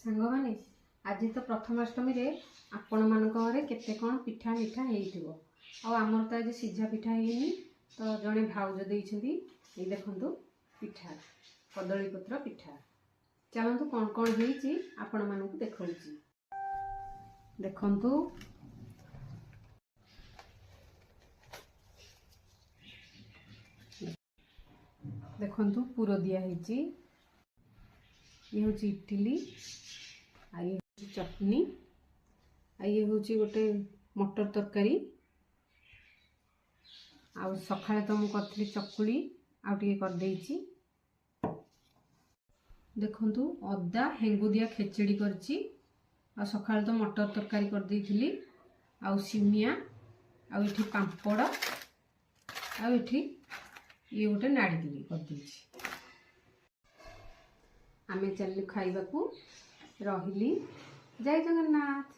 सांग माने आज तो प्रथमाष्टमी रे आपण मानक घरे केते कोन पिठा मिठा हेइथिबो आ हमर तो आज सिझा पिठा हेइनी तो जने भाउज देइछंती ए देखंतु पिठा कदली पत्र पिठा चलंतु कोन कोन हेइची आपण मानक देखौची देखंतु देखंतु पूरो दिया हेइची ये हूँ इडली आ ये चटनी आ ये हूँ गोटे मटर तरकारी आ सकाळे तो मुझे चकुली आउे करदेची देखंतु अदा हेंगु दिया खेचड़ी करची आ सकाळे तो मटर तरकारी कर देइथिली आ सिमिया आ इठी पांपड़ आ इठी ये गोटे नाड़ीली करदेची आमे चलू खाइबा को रहिली जय जगन्नाथ।